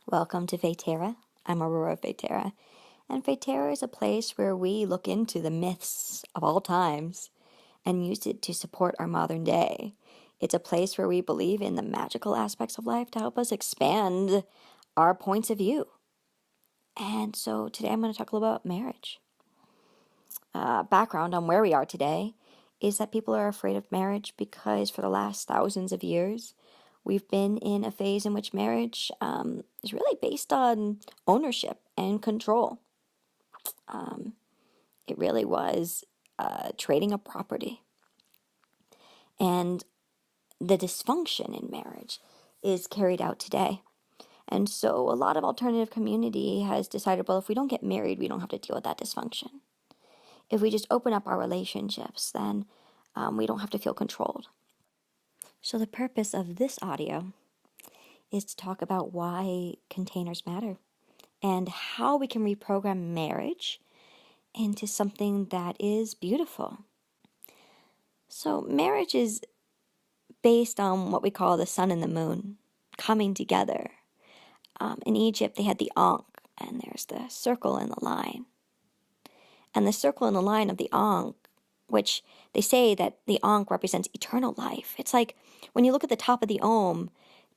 Welcome to Feyterra. I'm Aurora Feyterra, and Feyterra is a place where we look into the myths of all times and use it to support our modern day. It's a place where we believe in the magical aspects of life to help us expand our points of view. And so today I'm going to talk a little about marriage. Background on where we are today is that people are afraid of marriage because for the last thousands of years, we've been in a phase in which marriage is really based on ownership and control. It really was trading of property. And the dysfunction in marriage is carried out today. And so a lot of alternative community has decided, well, if we don't get married, we don't have to deal with that dysfunction. If we just open up our relationships, then we don't have to feel controlled. So the purpose of this audio is to talk about why containers matter and how we can reprogram marriage into something that is beautiful. So marriage is based on what we call the sun and the moon coming together. In Egypt, they had the Ankh, and there's the circle and the line. And the circle and the line of the Ankh, which they say that the Ankh represents eternal life. It's like when you look at the top of the Om,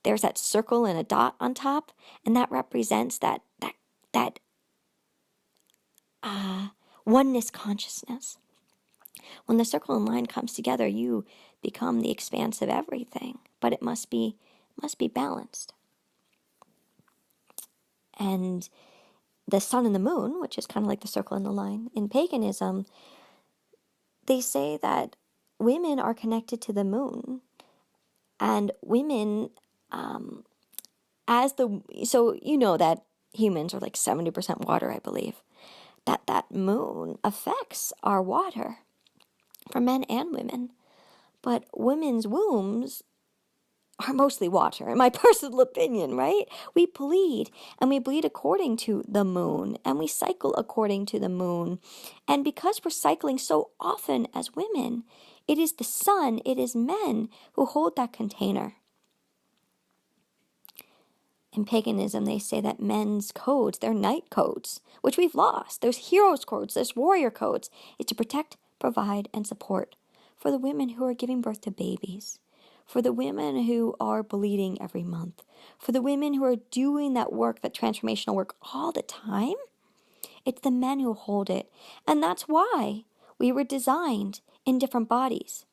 there's that circle and a dot on top, and that represents that oneness consciousness. When the circle and line comes together, you become the expanse of everything, but it must be balanced. And the sun and the moon, which is kind of like the circle and the line, in paganism, they say that women are connected to the moon, and women, so you know that humans are like 70% water, I believe, that moon affects our water for men and women. But women's wombs are mostly water, in my personal opinion, right? We bleed, and we bleed according to the moon, and we cycle according to the moon. And because we're cycling so often as women, it is the sun, it is men who hold that container. In paganism, they say that men's codes, they're night codes, which we've lost. There's heroes codes, there's warrior codes. It's to protect, provide, and support for the women who are giving birth to babies, for the women who are bleeding every month, for the women who are doing that work, that transformational work all the time. It's the men who hold it. And that's why we were designed in different bodies.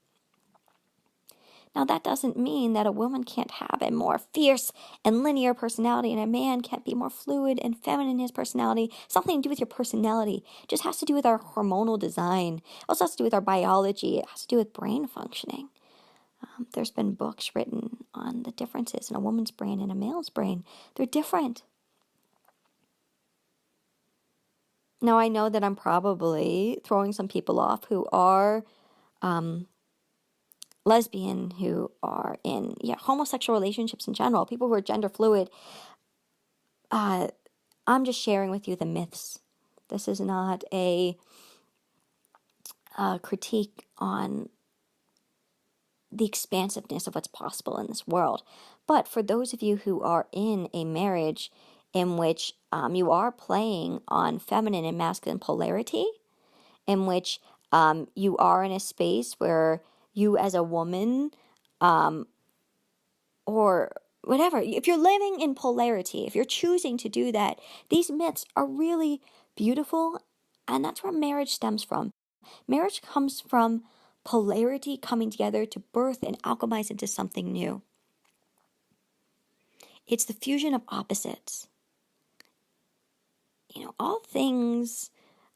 Now, that doesn't mean that a woman can't have a more fierce and linear personality and a man can't be more fluid and feminine in his personality. Something to do with your personality. It just has to do with our hormonal design. It also has to do with our biology. It has to do with brain functioning. There's been books written on the differences in a woman's brain and a male's brain. They're different. Now, I know that I'm probably throwing some people off who are lesbian, who are in homosexual relationships in general, people who are gender fluid. I'm just sharing with you the myths. This is not a critique on the expansiveness of what's possible in this world. But for those of you who are in a marriage in which you are playing on feminine and masculine polarity, in which you are in a space where you as a woman or whatever, if you're living in polarity, if you're choosing to do that, these myths are really beautiful, and that's where marriage stems from. Marriage comes from polarity coming together to birth and alchemize into something new. It's the fusion of opposites. All things,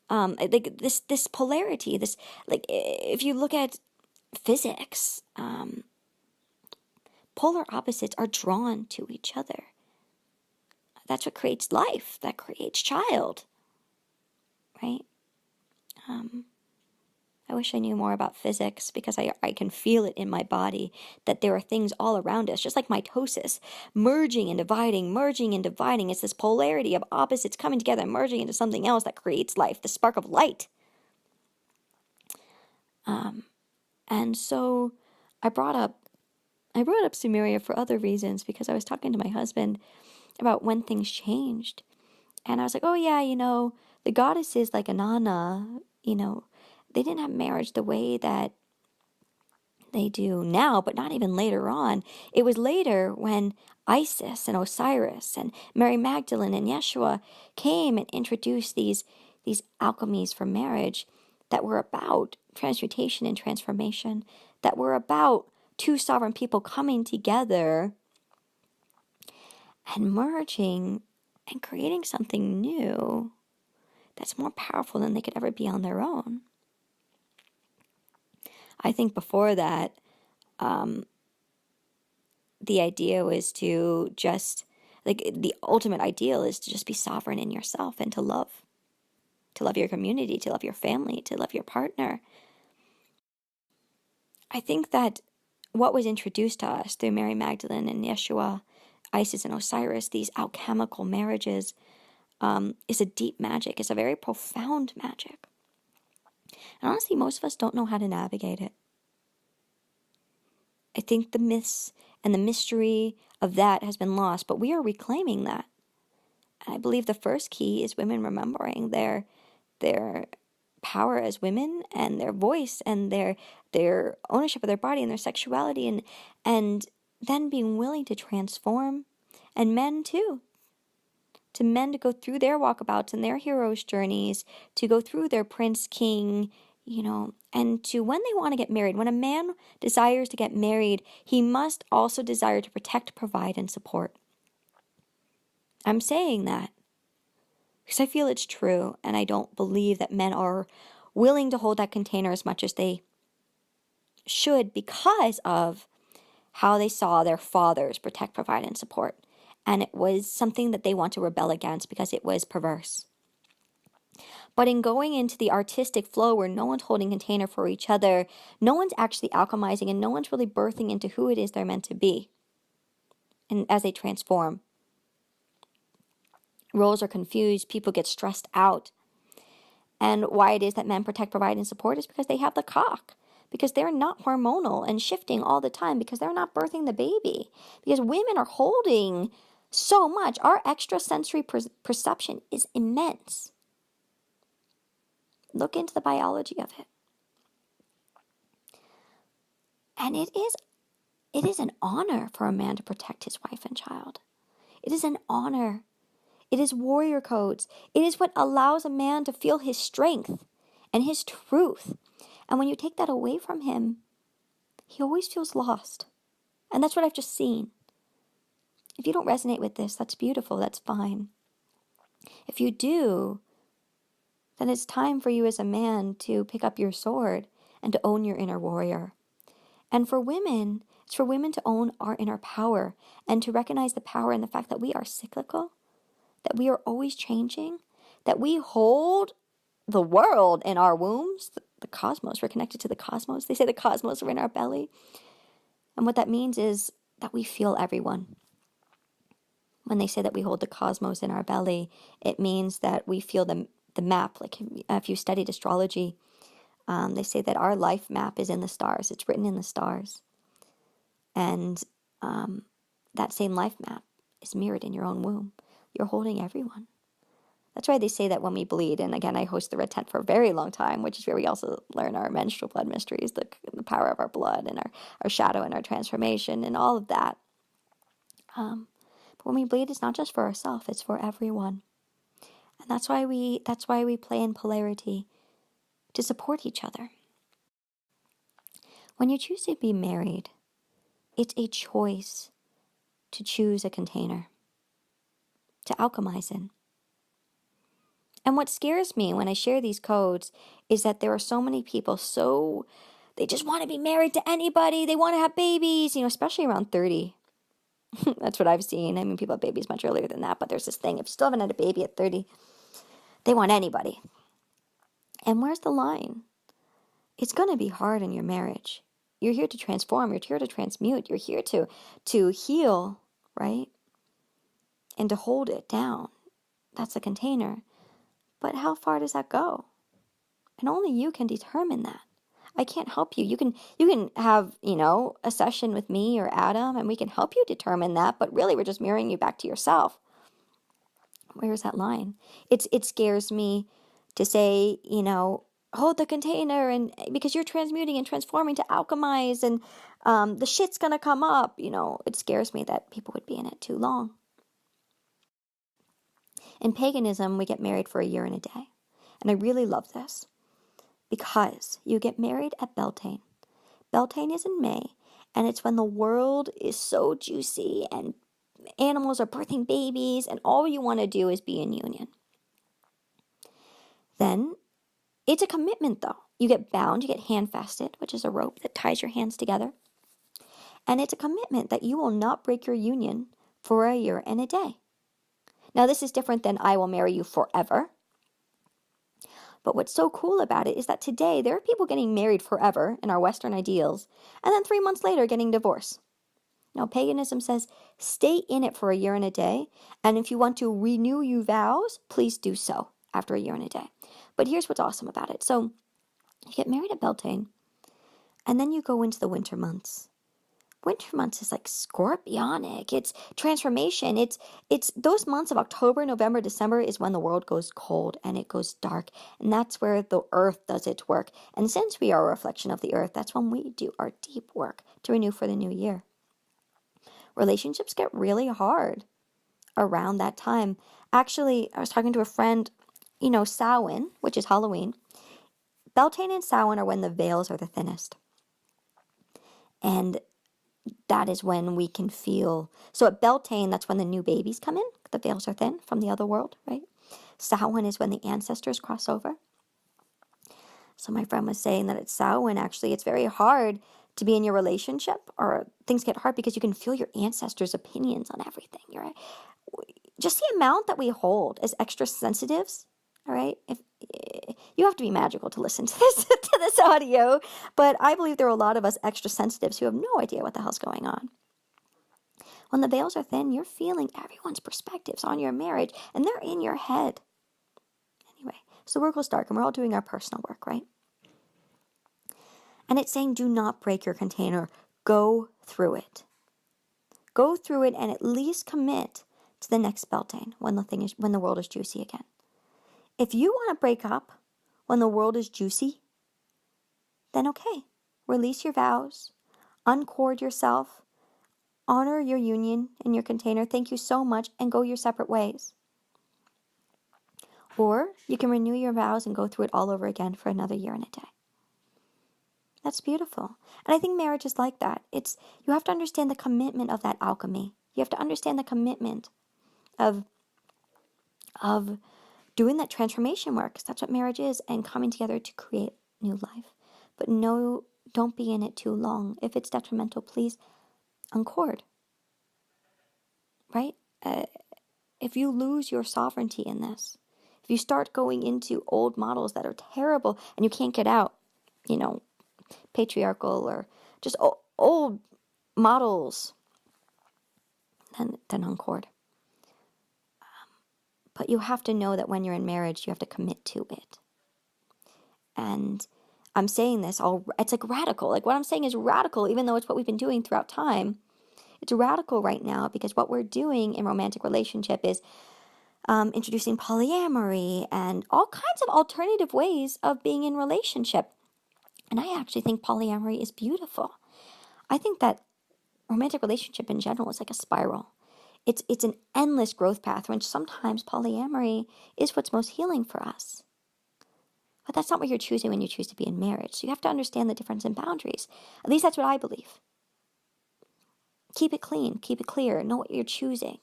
like this polarity, this, like, if you look at physics, polar opposites are drawn to each other. That's what creates life, that creates child, right? I wish I knew more about physics, because I can feel it in my body, that there are things all around us, just like mitosis, merging and dividing, merging and dividing. It's this polarity of opposites coming together and merging into something else that creates life, the spark of light. And so I brought up Sumeria for other reasons, because I was talking to my husband, about when things changed. And I was like, oh yeah, the goddesses like Inanna, they didn't have marriage the way that they do now, but not even later on. It was later when Isis and Osiris and Mary Magdalene and Yeshua came and introduced these alchemies for marriage that were about transmutation and transformation, that were about two sovereign people coming together and merging and creating something new that's more powerful than they could ever be on their own. I think before that, the idea was to just, the ultimate ideal is to just be sovereign in yourself and to love your community, to love your family, to love your partner. I think that what was introduced to us through Mary Magdalene and Yeshua, Isis and Osiris, these alchemical marriages, is a deep magic. It's a very profound magic. And honestly, most of us don't know how to navigate it. I think the myths and the mystery of that has been lost, but we are reclaiming that. And I believe the first key is women remembering their power as women and their voice and their ownership of their body and their sexuality, and then being willing to transform, and men too. To men to go through their walkabouts and their hero's journeys, to go through their prince, king, and to, when they want to get married, when a man desires to get married, he must also desire to protect, provide, and support. I'm saying that because I feel it's true, and I don't believe that men are willing to hold that container as much as they should because of how they saw their fathers protect, provide, and support. And it was something that they want to rebel against because it was perverse. But in going into the artistic flow where no one's holding container for each other, no one's actually alchemizing, and no one's really birthing into who it is they're meant to be. And as they transform, roles are confused, people get stressed out. And why it is that men protect, provide, and support is because they have the cock. Because they're not hormonal and shifting all the time, because they're not birthing the baby. Because women are holding so much. Our extrasensory perception is immense. Look into the biology of it. And it is an honor for a man to protect his wife and child. It is an honor. It is warrior codes. It is what allows a man to feel his strength and his truth. And when you take that away from him, he always feels lost. And that's what I've just seen. If you don't resonate with this, that's beautiful. That's fine. If you do, then it's time for you as a man to pick up your sword and to own your inner warrior. And for women, it's for women to own our inner power and to recognize the power in the fact that we are cyclical, that we are always changing, that we hold the world in our wombs, the cosmos. We're connected to the cosmos. They say the cosmos are in our belly. And what that means is that we feel everyone. When they say that we hold the cosmos in our belly, it means that we feel the map. Like if you studied astrology, they say that our life map is in the stars. It's written in the stars. And that same life map is mirrored in your own womb. You're holding everyone. That's why they say that when we bleed, and again, I host the Red Tent for a very long time, which is where we also learn our menstrual blood mysteries, the power of our blood and our shadow and our transformation and all of that. But when we bleed, it's not just for ourselves, it's for everyone. And that's why we play in polarity, to support each other. When you choose to be married, it's a choice to choose a container to alchemize in. And what scares me when I share these codes is that there are so many people, they just want to be married to anybody. They want to have babies, especially around 30. That's what I've seen. I mean, people have babies much earlier than that, but there's this thing. If you still haven't had a baby at 30, they want anybody. And where's the line? It's going to be hard in your marriage. You're here to transform. You're here to transmute. You're here to heal, right? And to hold it down. That's a container. But how far does that go? And only you can determine that. I can't help you. You can have, a session with me or Adam, and we can help you determine that, but really we're just mirroring you back to yourself. where's that line? It scares me to say, hold the container, and because you're transmuting and transforming to alchemize, and the shit's gonna come up. It scares me that people would be in it too long. In paganism, we get married for a year and a day. And I really love this because you get married at Beltane. Beltane is in May, and it's when the world is so juicy and animals are birthing babies, and all you want to do is be in union. Then it's a commitment, though. You get bound, you get handfasted, which is a rope that ties your hands together. And it's a commitment that you will not break your union for a year and a day. Now, this is different than I will marry you forever. But what's so cool about it is that today there are people getting married forever in our Western ideals, and then 3 months later getting divorced. Now, paganism says stay in it for a year and a day, and if you want to renew your vows, please do so after a year and a day. But here's what's awesome about it. So you get married at Beltane, and then you go into the winter months. Winter months is like scorpionic. It's transformation. It's those months of October, November, December is when the world goes cold and it goes dark. And that's where the earth does its work. And since we are a reflection of the earth, that's when we do our deep work to renew for the new year. Relationships get really hard around that time. Actually, I was talking to a friend, Samhain, which is Halloween. Beltane and Samhain are when the veils are the thinnest. And that is when we can feel. So at Beltane, that's when the new babies come in. The veils are thin from the other world, right? Samhain is when the ancestors cross over. So my friend was saying that at Samhain, actually, it's very hard to be in your relationship, or things get hard because you can feel your ancestors' opinions on everything. Right? Just the amount that we hold as extra sensitives. All right, if you have to be magical to listen to this audio, but I believe there are a lot of us extra sensitives who have no idea what the hell's going on. When the veils are thin, you're feeling everyone's perspectives on your marriage, and they're in your head. Anyway, so the world goes dark, and we're all doing our personal work, right? And it's saying, do not break your container. Go through it. Go through it, and at least commit to the next Beltane when the world is juicy again. If you want to break up when the world is juicy, then okay. Release your vows, uncord yourself, honor your union in your container, thank you so much, and go your separate ways. Or you can renew your vows and go through it all over again for another year and a day. That's beautiful. And I think marriage is like that. You have to understand the commitment of that alchemy. You have to understand the commitment of doing that transformation work, because that's what marriage is, and coming together to create new life. But no, don't be in it too long. If it's detrimental, please uncord. Right? If you lose your sovereignty in this, if you start going into old models that are terrible and you can't get out, patriarchal or just old models, then uncord. But you have to know that when you're in marriage, you have to commit to it. And I'm saying this it's like radical. Like what I'm saying is radical, even though it's what we've been doing throughout time. It's radical right now because what we're doing in romantic relationship is introducing polyamory and all kinds of alternative ways of being in relationship. And I actually think polyamory is beautiful. I think that romantic relationship in general is like a spiral. It's an endless growth path, when sometimes polyamory is what's most healing for us. But that's not what you're choosing when you choose to be in marriage. So you have to understand the difference in boundaries. At least that's what I believe. Keep it clean. Keep it clear. Know what you're choosing.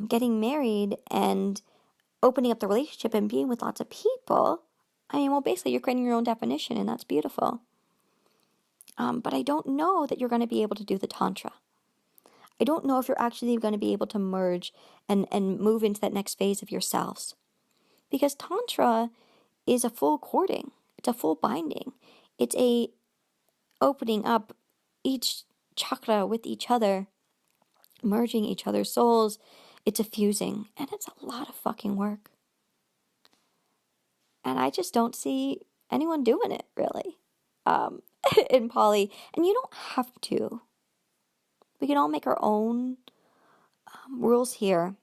Getting married and opening up the relationship and being with lots of people, basically you're creating your own definition, and that's beautiful. But I don't know that you're going to be able to do the Tantra. I don't know if you're actually going to be able to merge and move into that next phase of yourselves. Because Tantra is a full courting. It's a full binding. It's a opening up each chakra with each other, merging each other's souls. It's a fusing, and it's a lot of fucking work. And I just don't see anyone doing it, really, in poly. And you don't have to. We can all make our own rules here,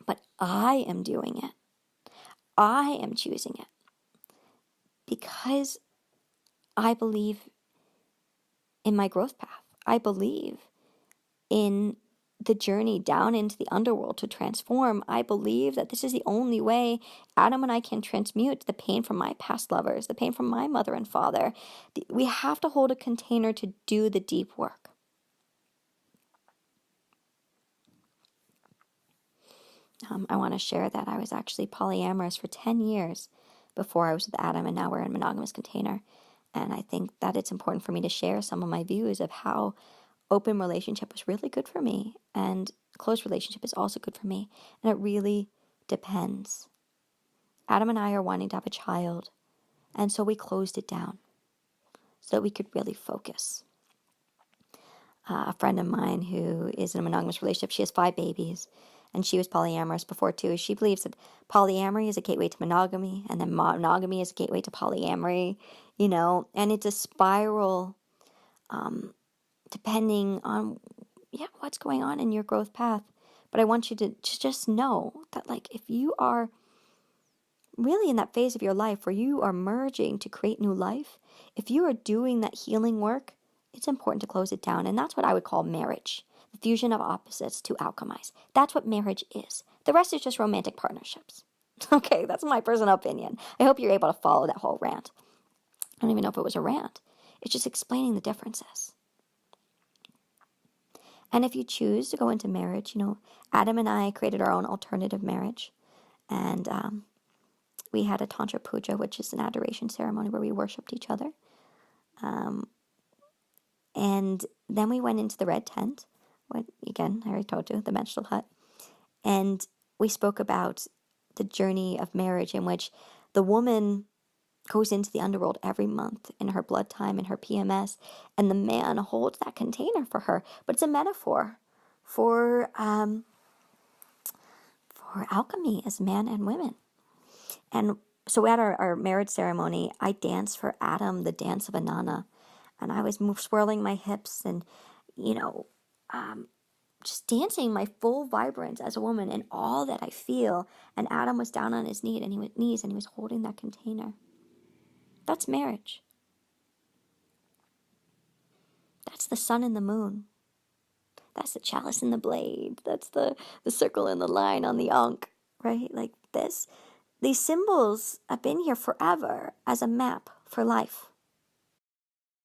but I am doing it. I am choosing it because I believe in my growth path. I believe in the journey down into the underworld to transform. I believe that this is the only way Adam and I can transmute the pain from my past lovers, the pain from my mother and father. We have to hold a container to do the deep work. I want to share that I was actually polyamorous for 10 years before I was with Adam, and now we're in a monogamous container. And I think that it's important for me to share some of my views of how open relationship was really good for me, and close relationship is also good for me. And it really depends. Adam and I are wanting to have a child, and so we closed it down so that we could really focus. A friend of mine who is in a monogamous relationship, she has 5 babies, and she was polyamorous before too. She believes that polyamory is a gateway to monogamy, and then monogamy is a gateway to polyamory, and it's a spiral, depending on, what's going on in your growth path. But I want you to just know that, if you are really in that phase of your life where you are merging to create new life, if you are doing that healing work, it's important to close it down. And that's what I would call marriage. The fusion of opposites to alchemize. That's what marriage is. The rest is just romantic partnerships. Okay, that's my personal opinion. I hope you're able to follow that whole rant. I don't even know if it was a rant. It's just explaining the differences. And if you choose to go into marriage, Adam and I created our own alternative marriage. And we had a Tantra Puja, which is an adoration ceremony where we worshipped each other. And then we went into the red tent. Again, I already told you, the menstrual hut. And we spoke about the journey of marriage, in which the woman goes into the underworld every month in her blood time and her PMS, and the man holds that container for her. But it's a metaphor for alchemy as man and women. And so at our marriage ceremony, I danced for Adam the dance of Anana. And I was swirling my hips and, just dancing my full vibrance as a woman and all that I feel. And Adam was down on his knees and he was holding that container. That's marriage. That's the sun and the moon. That's the chalice and the blade. That's the circle and the line on the ankh, right? Like this. These symbols have been here forever as a map for life.